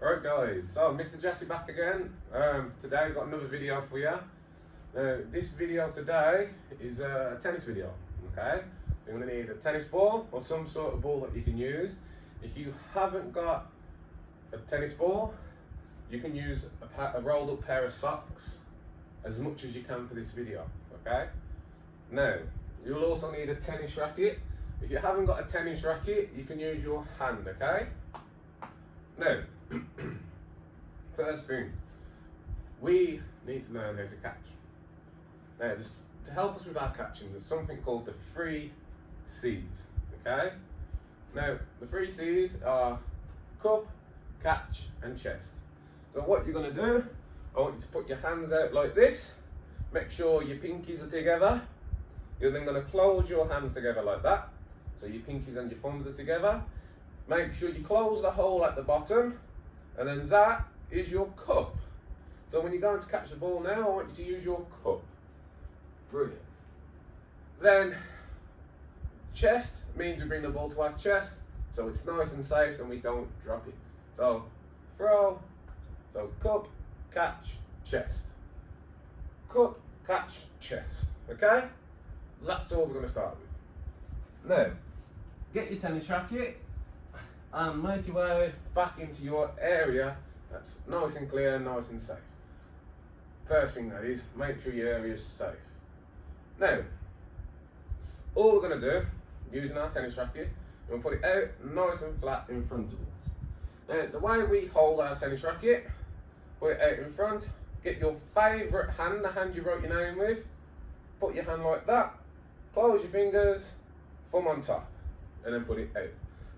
Alright guys, so Mr Jassi back again. Today we've got another video for you. This video today is a tennis video, okay? So you're going to need a tennis ball or some sort of ball that you can use. If you haven't got a tennis ball, you can use a rolled up pair of socks as much as you can for this video, okay? Now, you'll also need a tennis racket. If you haven't got a tennis racket, you can use your hand, okay? Now, first thing, we need to learn how to catch. Now, just to help us with our catching, there's something called the 3 C's, okay? Now, the 3 C's are cup, catch, and chest. So what you're going to do, I want you to put your hands out like this, make sure your pinkies are together. You're then going to close your hands together like that, so your pinkies and your thumbs are together. Make sure you close the hole at the bottom, and then that is your cup. So when you're going to catch the ball now, I want you to use your cup. Brilliant. Then, chest means we bring the ball to our chest, so it's nice and safe and we don't drop it. So, throw, so cup, catch, chest. Cup, catch, chest. Okay? That's all we're going to start with. Now, get your tennis racket and make your way back into your area that's nice and clear, nice and safe. First thing that is, make sure your area is safe. Now, all we're going to do, using our tennis racket, we're going to put it out nice and flat in front of us. Now, the way we hold our tennis racket, put it out in front, get your favourite hand, the hand you wrote your name with, put your hand like that, close your fingers, thumb on top, and then put it out.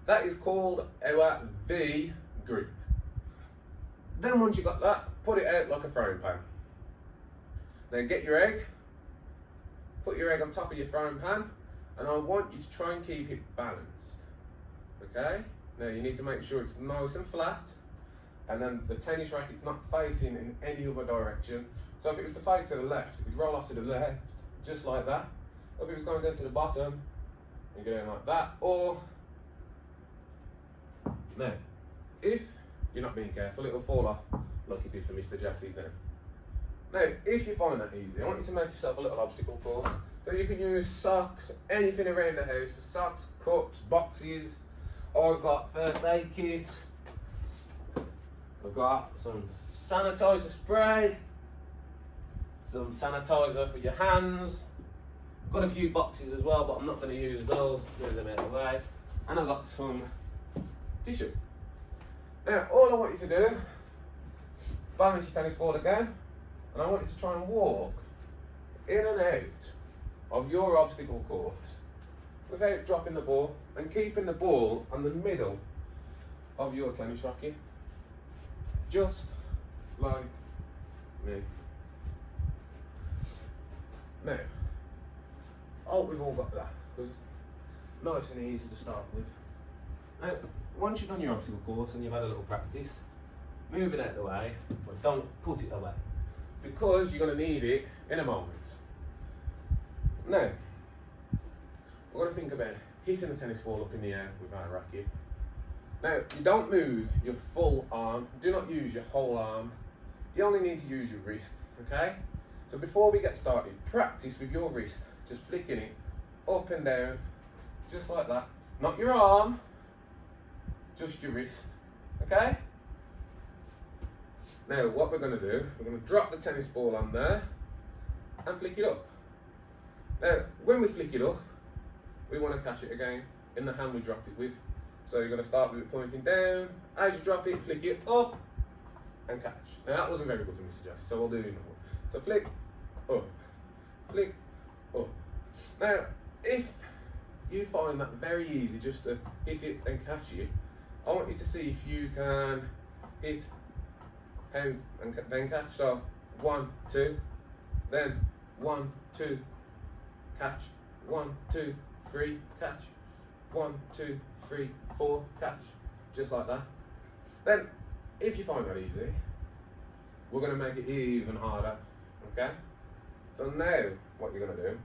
That is called our V grip. Then once you got that, put it out like a frying pan. Then get your egg, put your egg on top of your frying pan, and I want you to try and keep it balanced. Okay? Now you need to make sure it's nice and flat, and then the tennis racket's not facing in any other direction. So if it was to face to the left, it'd roll off to the left, just like that. Or if it was going down to the bottom, you go down like that, or now, if you're not being careful, it'll fall off like it did for Mr Jassi then. Now, if you find that easy, I want you to make yourself a little obstacle course. So you can use socks, anything around the house, socks, cups, boxes. I've got first aid kit. I've got some sanitizer spray, some sanitizer for your hands. I've got a few boxes as well, but I'm not going to use those, move them out of the way. And I've got some tissue. Now, all I want you to do, balance your tennis ball again, and I want you to try and walk in and out of your obstacle course without dropping the ball and keeping the ball on the middle of your tennis racket, just like me. Now, I hope we've all got that, because nice and easy to start with. Now, once you've done your obstacle course and you've had a little practice, move it out of the way, but don't put it away, because you're going to need it in a moment. Now, we're going to think about hitting the tennis ball up in the air with our racket. Now, you don't move your full arm, do not use your whole arm, you only need to use your wrist, okay? So before we get started, practice with your wrist, just flicking it up and down, just like that. Not your arm, just your wrist, okay? Now what we're going to do, we're going to drop the tennis ball on there and flick it up. Now when we flick it up, we want to catch it again in the hand we dropped it with. So you're going to start with it pointing down, as you drop it, flick it up and catch. Now that wasn't very good for Mr Jassi, so we'll do it another one. So flick up. Now if you find that very easy just to hit it and catch it, I want you to see if you can hit and then catch. So 1, 2, then 1, 2, catch, 1, 2, 3, catch, 1, 2, 3, 4, catch, just like that. Then, if you find that easy, we're going to make it even harder, okay? So now, what you're going to do,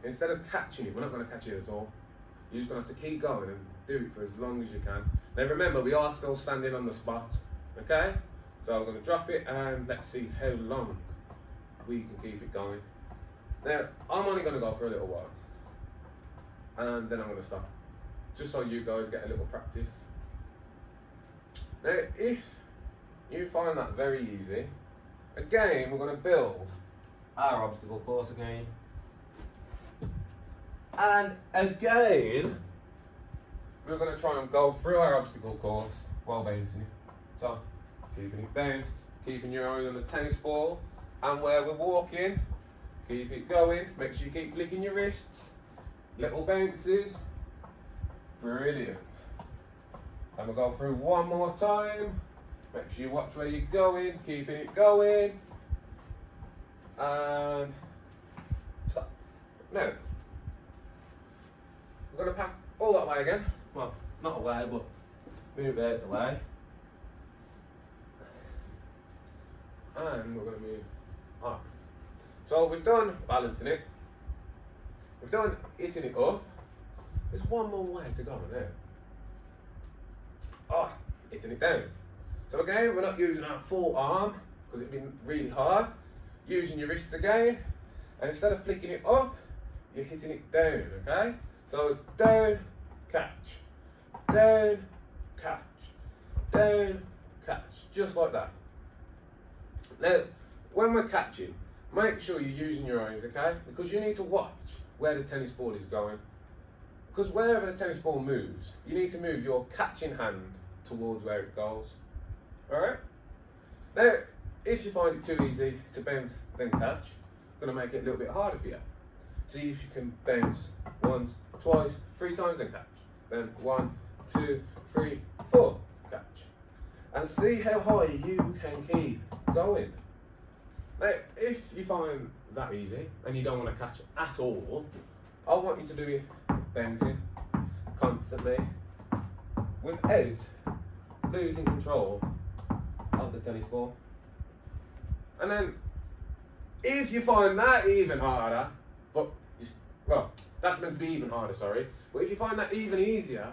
instead of catching it, we're not going to catch it at all. You're just going to have to keep going and do it for as long as you can. Now remember, we are still standing on the spot, Okay? So I'm going to drop it and let's see how long we can keep it going. Now, I'm only going to go for a little while. And then I'm going to stop. Just so you guys get a little practice. Now, if you find that very easy, again, we're going to build our obstacle course again. And again, we're going to try and go through our obstacle course while bouncing it. So, keeping it bounced, keeping your eye on the tennis ball, and where we're walking, keep it going. Make sure you keep flicking your wrists, little bounces. Brilliant. And we'll go through one more time. Make sure you watch where you're going, keeping it going. And stop. Now, we're going to pack all that way again. Well, not away, but move it out of the way. And we're going to move up. So we've done balancing it. We've done hitting it up. There's one more way to go now. Oh, hitting it down. So again, we're not using our full arm because it'd be really hard. Using your wrists again, and instead of flicking it up, you're hitting it down, okay? So down, catch, down, catch, down, catch, just like that. Now, when we're catching, make sure you're using your eyes, okay? Because you need to watch where the tennis ball is going. Because wherever the tennis ball moves, you need to move your catching hand towards where it goes. Alright? Now, if you find it too easy to bounce, then catch, I'm going to make it a little bit harder for you. See if you can bounce once, twice, 3 times, then catch. Then 1, 2, 3, 4, catch. And see how high you can keep going. Now, if you find that easy and you don't want to catch at all, I want you to do it bouncing constantly without losing control of the tennis ball. And then, if you find that even harder, well, that's meant to be even harder, sorry. But if you find that even easier,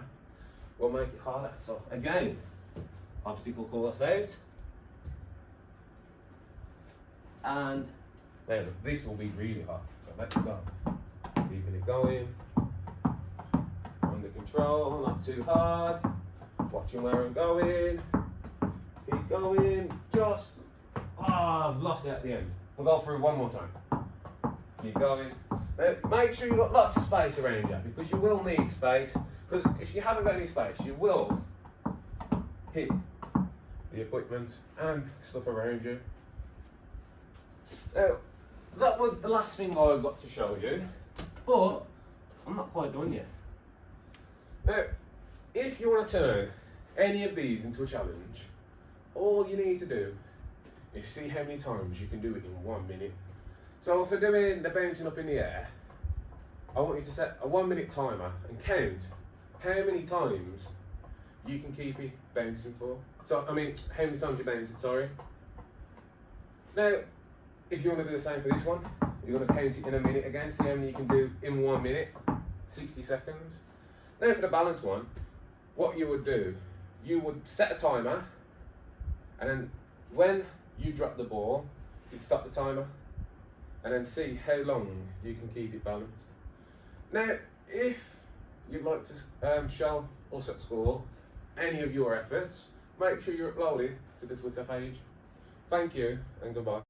we'll make it harder. So again, obstacle course out. And now this will be really hard. So let's go. Keeping it going. Under control, not too hard. Watching where I'm going. Keep going. Just. I've lost it at the end. We'll go through one more time. Keep going. Now, make sure you've got lots of space around you, because you will need space. Because if you haven't got any space, you will hit the equipment and stuff around you. Now, that was the last thing I've got to show you, but I'm not quite done yet. Now, if you want to turn any of these into a challenge, all you need to do is see how many times you can do it in 1 minute. So if we're doing the bouncing up in the air, I want you to set a 1 minute timer and count how many times you can keep it bouncing for. So, how many times you're bouncing, sorry. Now, if you want to do the same for this one, you're going to count it in a minute again, see how many you can do in 1 minute, 60 seconds. Now for the balance one, what you would do, you would set a timer, and then when you drop the ball, you'd stop the timer, and then see how long you can keep it balanced. Now, if you'd like to show us at school any of your efforts, make sure you upload it to the Twitter page. Thank you and goodbye.